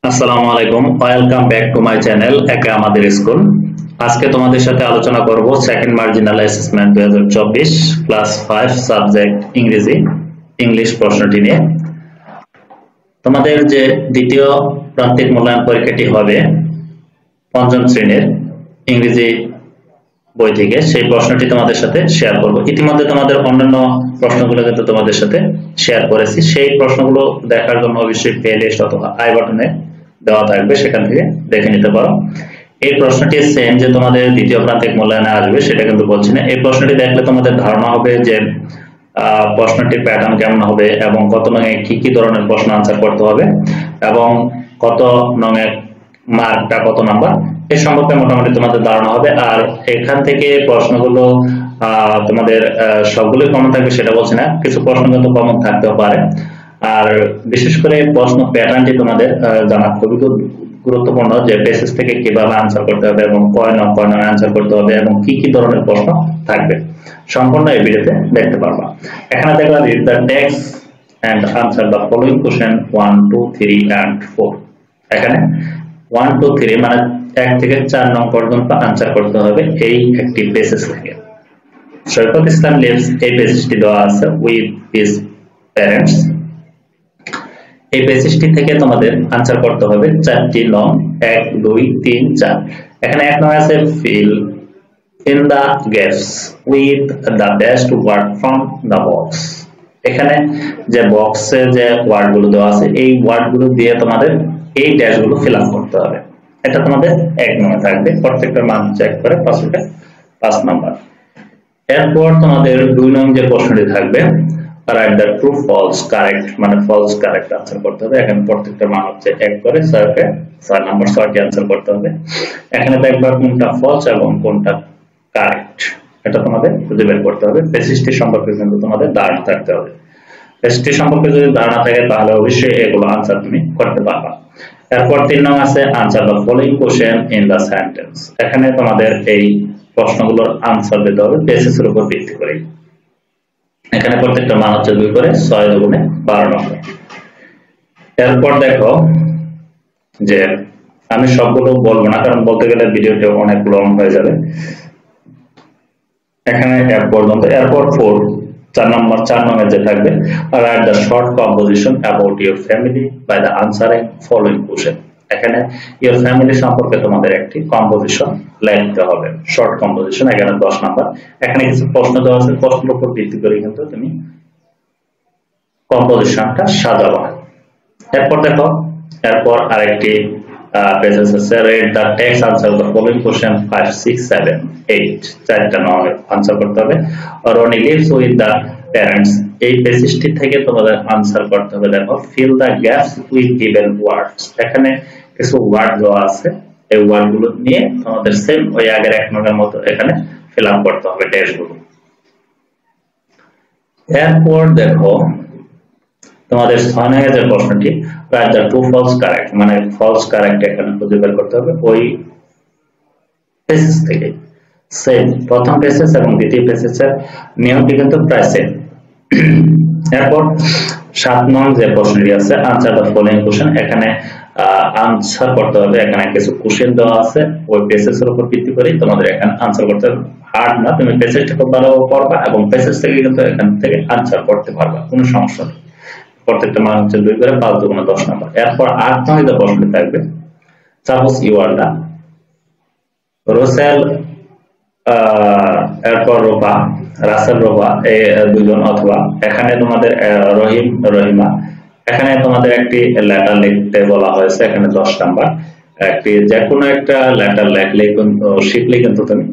আসসালামু আলাইকুম, welcome back to my channel একে আমাদের স্কুল। আজকে তোমাদের সাথে আলোচনা করব second marginal assessment 2024 class 5 subject English প্রশ্নটি নিয়ে। তোমাদের যে দ্বিতীয় প্রান্তিক মূল্যায়ন পরীক্ষাটি হবে পঞ্চম শ্রেণীর ইংরেজি বই থেকে, সেই প্রশ্নটি তোমাদের সাথে শেয়ার করব। ইতিমধ্যে তোমাদের অন্যান্য প্রশ্নগুলো কিন্তু তোমাদের সাথে শেয়ার করেছি। সেই প্রশ্নগুলো দেখার জন্য অবশ্যই প্লেলিস্ট অথবা আই বাটনে দেওয়া থাকবে, সেখান থেকে দেখে নিতে পারো। এই প্রশ্নটি সেম যে তোমাদের দ্বিতীয় প্রান্তিক মূল্যায়নে আসবে সেটা কিন্তু বলছি না। এই প্রশ্নটি দেখলে তোমাদের ধারণা হবে যে প্রশ্নটির প্যাটার্ন কেমন হবে এবং কত নঙে কি কি ধরনের প্রশ্ন আনসার করতে হবে এবং কত নঙে মার্কটা কত নাম্বার, এই সম্পর্কে মোটামুটি তোমাদের ধারণা হবে। আর এখান থেকে প্রশ্নগুলো তোমাদের সবগুলোই কমন থাকবে সেটা বলছি না, কিছু প্রশ্ন কিন্তু কমন থাকতেও পারে। আর বিশেষ করে প্রশ্ন প্যাটার্নটি তোমাদের জানা খুবই গুরুত্বপূর্ণ, যে বেসিস থেকে কিভাবে আনসার করতে হবে এবং কয় নং আনসার করতে হবে এবং কি কি ধরনের প্রশ্ন থাকবে, সম্পূর্ণ এই ভিডিওতে দেখতে পারবা। এখানে দেখবা read the text and answer the following question 1 2 3 and 4। এখানে 1 2 3 মানে 1 থেকে 4 নং পর্যন্ত আনসার করতে হবে এই একটি বেসিস থেকে। সৈকত ইসলাম লিভস, এই বেসিসটি দেওয়া আছে উইথ হিজ প্যারেন্টস। এই বেসিসটি থেকে তোমাদের আনসার করতে হবে 4টি নং 1 2 3 4। এখানে 1 নং আছে fill in the gaps with the best word from the box. এখানে যে বক্সে যে ওয়ার্ডগুলো দেওয়া আছে এই ওয়ার্ডগুলো দিয়ে তোমাদের এই ড্যাশগুলো ফিল আপ করতে হবে। এটা তোমাদের 1 নং এ থাকবে, প্রত্যেকটা মান চেক করে 5 নাম্বার। এরপর তোমাদের 2 নং যে প্রশ্নটি থাকবে write the true false correct, মানে ফলস কারেক্ট আনসার করতে হবে। এখানে প্রত্যেকটা মান হচ্ছে 1 করে 6 নাম্বার 6টি আনসার করতে হবে। এখানে দেখবা কোনটা ফলস এবং কোনটা কারেক্ট, এটা তোমাদের খুঁজে বের করতে হবে। বেসিসটি সম্পর্কে কিন্তু তোমাদের ধারণা থাকতে হবে। বেসিসটি সম্পর্কে যদি ধারণা থাকে তাহলে অবশ্যই এগুলো আনসার তুমি করতে পারবা। এরপর 3 নং আছে answer the following question in the sentence. এখানে তোমাদের এই প্রশ্নগুলোর আনসার দিতে হবে বেসিসের উপর ভিত্তি করে। এখানে প্রত্যেকটা মান হচ্ছে 2 করে 6 দুগুণে 12 নম্বর। এরপর দেখো যে আমি সবগুলো বলবো না, কারণ বলতে গেলে ভিডিওটা অনেক লং হয়ে যাবে। এখানে এক পর্যন্ত। এরপর 4 নম্বর যে থাকবে write the short composition about your family by the answering following question. এখানে ইউর ফ্যামিলি সম্পর্কে তোমাদের একটি কম্পোজিশন লিখতে হবে, শর্ট কম্পোজিশন। এখানে 10 নাম্বার। এখানে কিছু প্রশ্ন দেওয়া আছে, প্রশ্নের উপর ভিত্তি করে কিন্তু তুমি কম্পোজিশনটা সাজাবা। এরপর দেখো, এরপর আরেকটি পেজেস আছে read the text answer the following question 5 6 7 8। চারটা নং আনসার করতে হবে। Rony lives with the parents, এই বেসিসটি থেকে তোমাদের আনসার করতে হবে। দেখো fill the gaps with given words. এখানে কিছু ওয়ার্ড দেওয়া আছে, এই ওয়ার্ডগুলো নিয়ে তোমাদের সেম ওই আগের 1 নংয়ের মতো এখানে ফিল আপ করতে হবে ড্যাশগুলো। এরপর দেখো তোমাদের 6 নং এর যে প্রশ্নটি write the true false correct, মানে ফলস কারেক্ট এখানে খুঁজে বের করতে হবে ওই বেসিস থেকে। সেম প্রথম বেসিস এবং দ্বিতীয় বেসিসের নিয়মটি কিন্তু প্রায় সেম। এরপর 7 নং যে প্রশ্নটি আছে আনসার দ্য ফলোইং কোশ্চেন। এখানে আনসার করতে হবে। এখানে কিছু কোশ্চেন দেওয়া আছে, ওই বেসিসের উপর ভিত্তি করে তোমাদের এখানে আনসার করতে হবে। হার্ড না, তুমি বেসিসটা খুব ভালো পড়বা এবং বেসিস থেকে কিন্তু এখান থেকে আনসার করতে পারবা, কোনো সমস্যা নেই। প্রত্যেকটা মান হচ্ছে 2 করে 5 দুগুণে 10 নাম্বার। এরপর 8 নং যে প্রশ্নটি থাকবে সাপোজ ইউ আর দা রোসেল, এরপর রোবা, রাসেল রোবা, এই দুজন, অথবা এখানে তোমাদের রহিম রহিমা। এখানে তোমাদের একটি লেটার লিখতে বলা হয়েছে। এখানে 10 নাম্বার। একটি যে কোনো একটা লেটার লিখলে কিন্তু শিখলে কিন্তু তুমি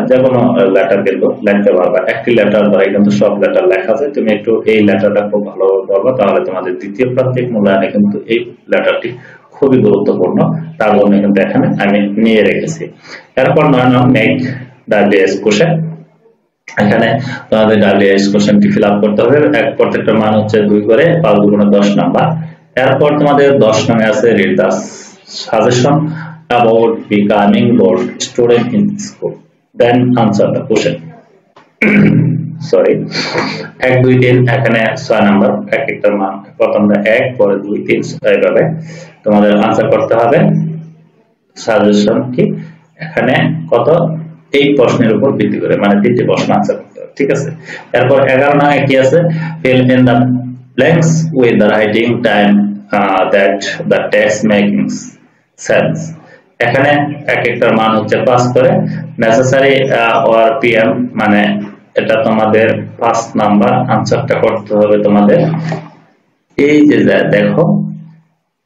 যে কোনো লেটার কিন্তু লিখতে পারবা। একটি লেটার দ্বারা কিন্তু সব লেটার লেখা যায়। তুমি একটু এই লেটারটা খুব ভালোভাবে পড়বা, তাহলে তোমাদের দ্বিতীয় প্রান্তিক মূল্যায়নে কিন্তু এই লেটারটি খুবই গুরুত্বপূর্ণ। তার জন্য কিন্তু এখানে আমি নিয়ে রেখেছি। এরপর 9 নং মেক দা বেস কোশ্চেন। এখানে তোমাদের ডাব্লিউএস কোশ্চেনটি ফিল আপ করতে হবে। প্রত্যেকটা মান হচ্ছে 2 করে 5 দুগুণে 10 নাম্বার। এরপর তোমাদের 10 নং এ আছে read the suggestion about becoming good student in school then answer the question. Sorry 1 2 3 এখানে 6 নাম্বার। এক একটার মান প্রথমটা 1 পরে 2 3 এইভাবে তোমাদের আনসার করতে হবে। সাজেশন কি এখানে কত এই প্রশ্নের উপর ভিত্তি করে মানে 3টি প্রশ্ন আনসার করতে হবে, ঠিক আছে। এরপর 11 নং কি আছে, fill in the blanks with the writing time that the text making sense। এখানে এক একটার মান হচ্ছে 5 করে, নেসেসারি or pm মানে এটা তোমাদের 5 নাম্বার আনসারটা করতে হবে তোমাদের। এই যে দেখো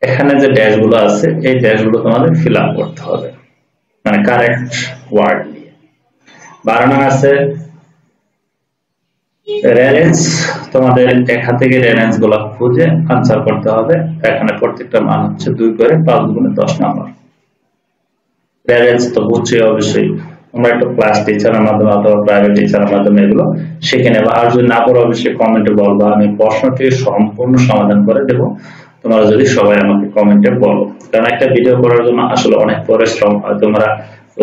এখানে যে ড্যাশগুলো আছে এই ড্যাশগুলো তোমাদের ফিল আপ করতে হবে মানে কারেক্ট ওয়ার্ড দিয়ে। 12 নং আছে রেঞ্জ, তোমাদের এখান থেকে রেঞ্জ গুলো খুঁজে আনসার করতে হবে। এখানে প্রত্যেকটা মান হচ্ছে 2 করে, 5 গুণে 10 নাম্বার। রেঞ্জ তো বুঝছি অবশ্যই, তোমরা একটু ক্লাস টিচারের মাধ্যমে অথবা প্রাইভেট টিচারের মাধ্যমে এগুলো শিখে নেবা। আর যদি না পারো অবশ্যই কমেন্টে বলবা, আমি প্রশ্নটি সম্পূর্ণ সমাধান করে দেবো তোমরা যদি সবাই আমাকে কমেন্টে বলো। কারণ একটা ভিডিও করার জন্য আসলে অনেক পরিশ্রম হয়, তোমরা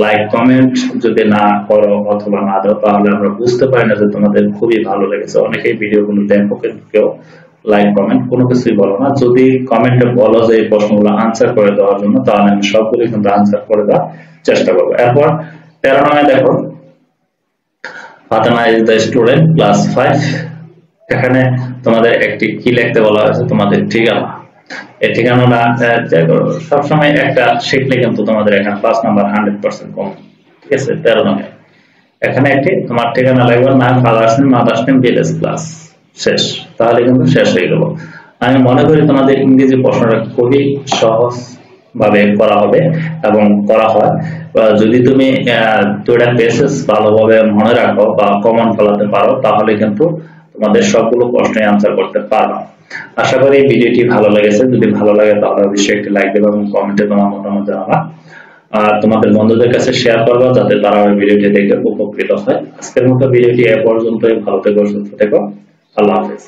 লাইক কমেন্ট যদি না করো অথবা না দাও তাহলে আমরা বুঝতে পারি না যে তোমাদের খুবই ভালো লেগেছে। অনেকেই ভিডিওগুলো দেখো কিন্তু কেউ লাইক কমেন্ট কোনো কিছুই বলো না। যদি কমেন্টে বলো যে এই প্রশ্নগুলো আনসার করে দেওয়ার জন্য তাহলে আমি সবগুলো কিন্তু আনসার করে দেওয়ার চেষ্টা করবো। এরপর 13 নং দেখো Fatema is the student class 5। এখানে তোমাদের একটি কি লিখতে বলা হয়েছে, তোমাদের ঠিকানা। এই ঠিকানাটা সবসময় একটা শিখলে কিন্তু তোমাদের এখানে 5 নাম্বার 100% কম, ঠিক আছে। 13 নং এখানে একটি তোমার ঠিকানা লাগবে, নাম, father's name, mother's name, village, class, শেষ। তাহলে কিন্তু শেষ হয়ে গেল। আমি মনে করি তোমাদের ইংরেজি প্রশ্নটা খুবই সহজ ভাবে করা হবে এবং করা হয়। যদি তুমি 2টা পেসেস ভালোভাবে মনে রাখো বা কমন ফলাতে পারো তাহলে কিন্তু তোমাদের সবগুলো প্রশ্নের আনসার করতে পারবে। আশা করি ভিডিওটি ভালো লেগেছে। যদি ভালো লাগে তাহলে অবশ্যই একটি লাইক দেবে এবং কমেন্টে তোমার মতামত জানাবা। আর তোমাদের বন্ধুদের কাছে শেয়ার করবা যাতে তারা ওই ভিডিওটি দেখে উপকৃত হয়। আজকের মতো ভিডিওটি এ পর্যন্তই। ভালো থেকো, সুস্থ থেকো, আল্লাহ হাফেজ।